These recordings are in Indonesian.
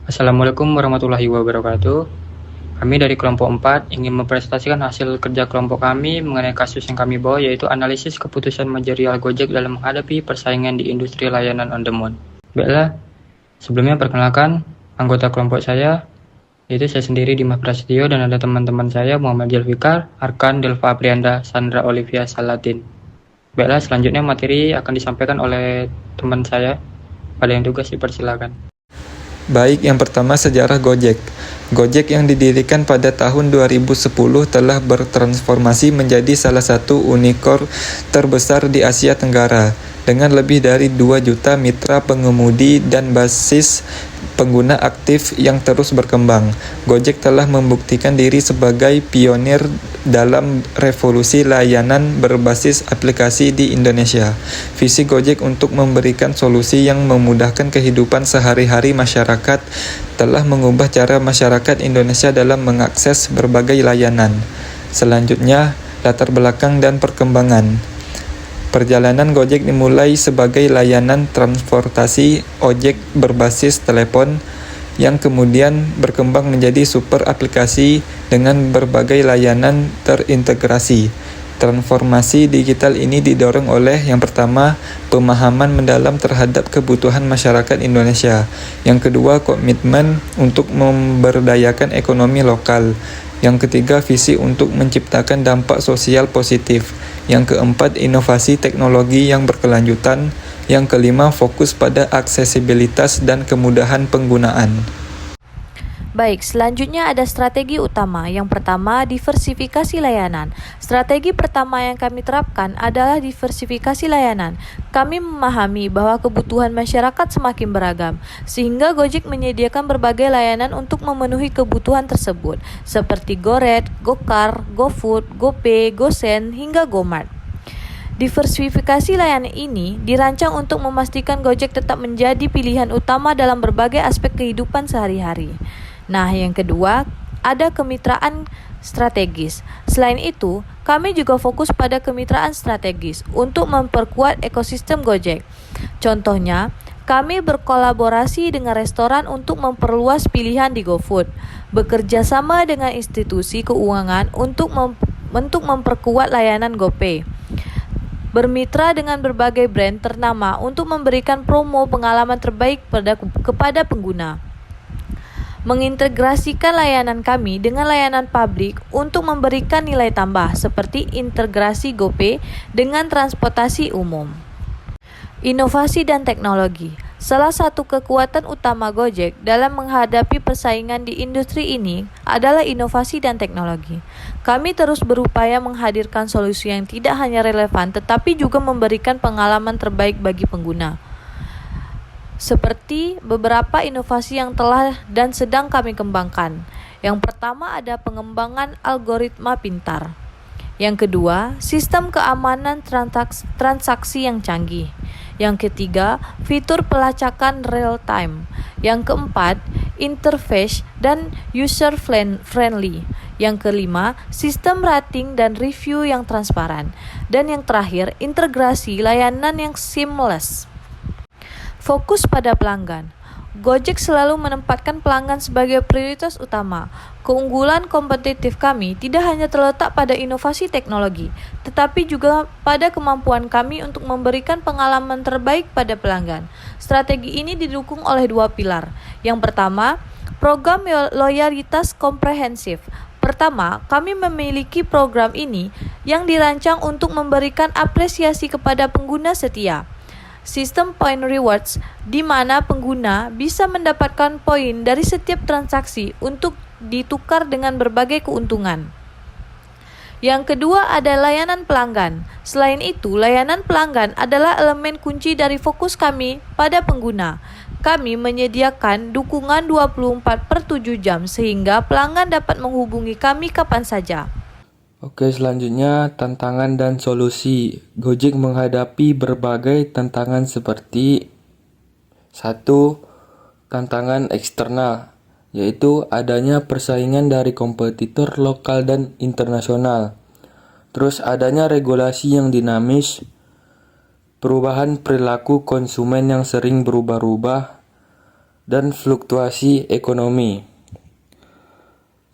Assalamualaikum warahmatullahi wabarakatuh. Kami dari kelompok 4 ingin mempresentasikan hasil kerja kelompok kami mengenai kasus yang kami bawa, yaitu analisis keputusan manajerial Gojek dalam menghadapi persaingan di industri layanan on demand. Baiklah, sebelumnya perkenalkan anggota kelompok saya, yaitu saya sendiri Dimas Prasetyo, dan ada teman-teman saya Muhammad Zulfikar, Arkan, Delva Aprianda, Sandra Olivia Salatin. Baiklah, selanjutnya materi akan disampaikan oleh teman saya. Pada yang tugas dipersilakan. Baik, yang pertama sejarah Gojek. Gojek yang didirikan pada tahun 2010 telah bertransformasi menjadi salah satu unicorn terbesar di Asia Tenggara dengan lebih dari 2 juta mitra pengemudi dan basis pengguna aktif yang terus berkembang. Gojek telah membuktikan diri sebagai pionir dalam revolusi layanan berbasis aplikasi di Indonesia. Visi Gojek untuk memberikan solusi yang memudahkan kehidupan sehari-hari masyarakat telah mengubah cara masyarakat Indonesia dalam mengakses berbagai layanan. Selanjutnya, latar belakang dan perkembangan. Perjalanan Gojek dimulai sebagai layanan transportasi ojek berbasis telepon yang kemudian berkembang menjadi super aplikasi dengan berbagai layanan terintegrasi. Transformasi digital ini didorong oleh yang pertama, pemahaman mendalam terhadap kebutuhan masyarakat Indonesia. Yang kedua, komitmen untuk memberdayakan ekonomi lokal. Yang ketiga, visi untuk menciptakan dampak sosial positif. Yang keempat, inovasi teknologi yang berkelanjutan. Yang kelima, fokus pada aksesibilitas dan kemudahan penggunaan. Baik, selanjutnya ada strategi utama. Yang pertama, diversifikasi layanan. Strategi pertama yang kami terapkan adalah diversifikasi layanan. Kami memahami bahwa kebutuhan masyarakat semakin beragam, sehingga Gojek menyediakan berbagai layanan untuk memenuhi kebutuhan tersebut, seperti GoRed, GoCar, GoFood, GoPay, GoSend, hingga GoMart. Diversifikasi layanan ini dirancang untuk memastikan Gojek tetap menjadi pilihan utama dalam berbagai aspek kehidupan sehari-hari. Nah, yang kedua, ada kemitraan strategis. Selain itu, kami juga fokus pada kemitraan strategis untuk memperkuat ekosistem Gojek. Contohnya, kami berkolaborasi dengan restoran untuk memperluas pilihan di GoFood, bekerja sama dengan institusi keuangan untuk memperkuat layanan GoPay, bermitra dengan berbagai brand ternama untuk memberikan promo pengalaman terbaik kepada pengguna, mengintegrasikan layanan kami dengan layanan publik untuk memberikan nilai tambah seperti integrasi GoPay dengan transportasi umum. Inovasi dan teknologi. Salah satu kekuatan utama Gojek dalam menghadapi persaingan di industri ini adalah inovasi dan teknologi. Kami terus berupaya menghadirkan solusi yang tidak hanya relevan tetapi juga memberikan pengalaman terbaik bagi pengguna. Seperti beberapa inovasi yang telah dan sedang kami kembangkan. Yang pertama ada pengembangan algoritma pintar. Yang kedua, sistem keamanan transaksi yang canggih. Yang ketiga, fitur pelacakan real time. Yang keempat, interface dan user friendly. Yang kelima, sistem rating dan review yang transparan. Dan yang terakhir, integrasi layanan yang seamless. Fokus pada pelanggan. Gojek selalu menempatkan pelanggan sebagai prioritas utama. Keunggulan kompetitif kami tidak hanya terletak pada inovasi teknologi, tetapi juga pada kemampuan kami untuk memberikan pengalaman terbaik pada pelanggan. Strategi ini didukung oleh 2 pilar. Yang pertama, program loyalitas komprehensif. Pertama, kami memiliki program ini yang dirancang untuk memberikan apresiasi kepada pengguna setia. Sistem point rewards, di mana pengguna bisa mendapatkan poin dari setiap transaksi untuk ditukar dengan berbagai keuntungan. Yang kedua ada layanan pelanggan. Selain itu, layanan pelanggan adalah elemen kunci dari fokus kami pada pengguna. Kami menyediakan dukungan 24/7 jam sehingga pelanggan dapat menghubungi kami kapan saja. Oke, selanjutnya tantangan dan solusi. Gojek menghadapi berbagai tantangan seperti 1. Tantangan eksternal, yaitu adanya persaingan dari kompetitor lokal dan internasional. Terus adanya regulasi yang dinamis, perubahan perilaku konsumen yang sering berubah-ubah, dan fluktuasi ekonomi.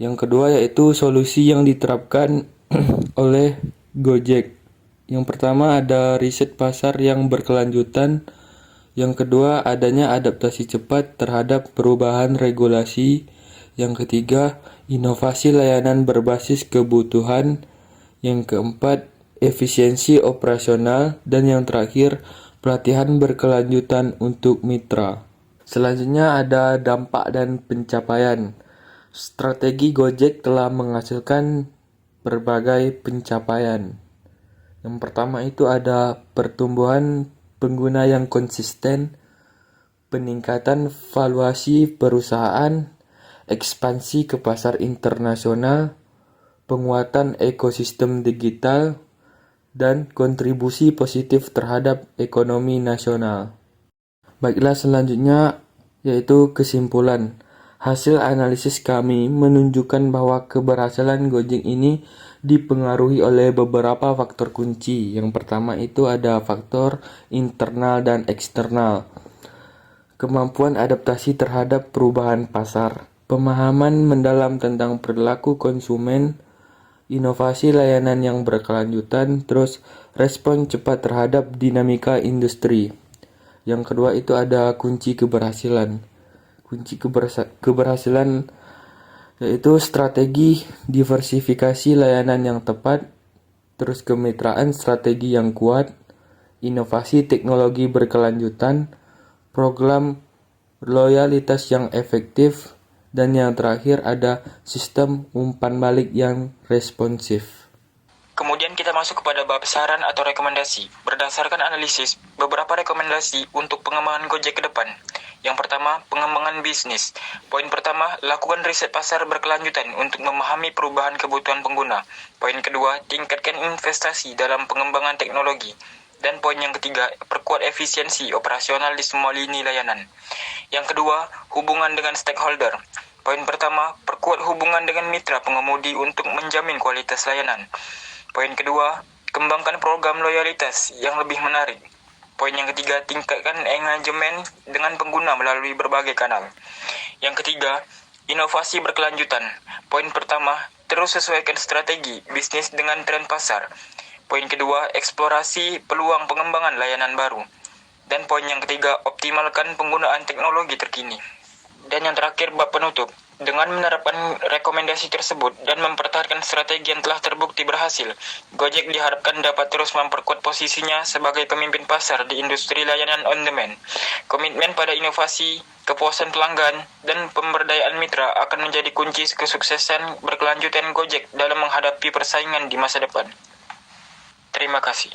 Yang kedua yaitu solusi yang diterapkan oleh Gojek. Yang pertama ada riset pasar yang berkelanjutan. Yang kedua adanya adaptasi cepat terhadap perubahan regulasi. Yang ketiga inovasi layanan berbasis kebutuhan. Yang keempat efisiensi operasional. Dan yang terakhir pelatihan berkelanjutan untuk mitra. Selanjutnya ada dampak dan pencapaian. Strategi Gojek telah menghasilkan berbagai pencapaian. Yang pertama itu ada pertumbuhan pengguna yang konsisten, peningkatan valuasi perusahaan, ekspansi ke pasar internasional, penguatan ekosistem digital, dan kontribusi positif terhadap ekonomi nasional. Baiklah, selanjutnya yaitu kesimpulan. Hasil analisis kami menunjukkan bahwa keberhasilan Gojek ini dipengaruhi oleh beberapa faktor kunci. Yang pertama itu ada faktor internal dan eksternal. Kemampuan adaptasi terhadap perubahan pasar, pemahaman mendalam tentang perilaku konsumen, inovasi layanan yang berkelanjutan, terus respon cepat terhadap dinamika industri. Yang kedua itu ada kunci keberhasilan. Kunci keberhasilan yaitu strategi diversifikasi layanan yang tepat, terus kemitraan strategi yang kuat, inovasi teknologi berkelanjutan, program loyalitas yang efektif, dan yang terakhir ada sistem umpan balik yang responsif. Kemudian kita masuk kepada bab saran atau rekomendasi. Berdasarkan analisis, beberapa rekomendasi untuk pengembangan Gojek ke depan. Yang pertama, pengembangan bisnis. Poin pertama, lakukan riset pasar berkelanjutan untuk memahami perubahan kebutuhan pengguna. Poin kedua, tingkatkan investasi dalam pengembangan teknologi. Dan poin yang ketiga, perkuat efisiensi operasional di semua lini layanan. Yang kedua, hubungan dengan stakeholder. Poin pertama, perkuat hubungan dengan mitra pengemudi untuk menjamin kualitas layanan. Poin kedua, kembangkan program loyalitas yang lebih menarik. Poin yang ketiga, tingkatkan engagement dengan pengguna melalui berbagai kanal. Yang ketiga, inovasi berkelanjutan. Poin pertama, terus sesuaikan strategi bisnis dengan tren pasar. Poin kedua, eksplorasi peluang pengembangan layanan baru. Dan poin yang ketiga, optimalkan penggunaan teknologi terkini. Dan yang terakhir, bab penutup. Dengan menerapkan rekomendasi tersebut dan mempertahankan strategi yang telah terbukti berhasil, Gojek diharapkan dapat terus memperkuat posisinya sebagai pemimpin pasar di industri layanan on-demand. Komitmen pada inovasi, kepuasan pelanggan, dan pemberdayaan mitra akan menjadi kunci kesuksesan berkelanjutan Gojek dalam menghadapi persaingan di masa depan. Terima kasih.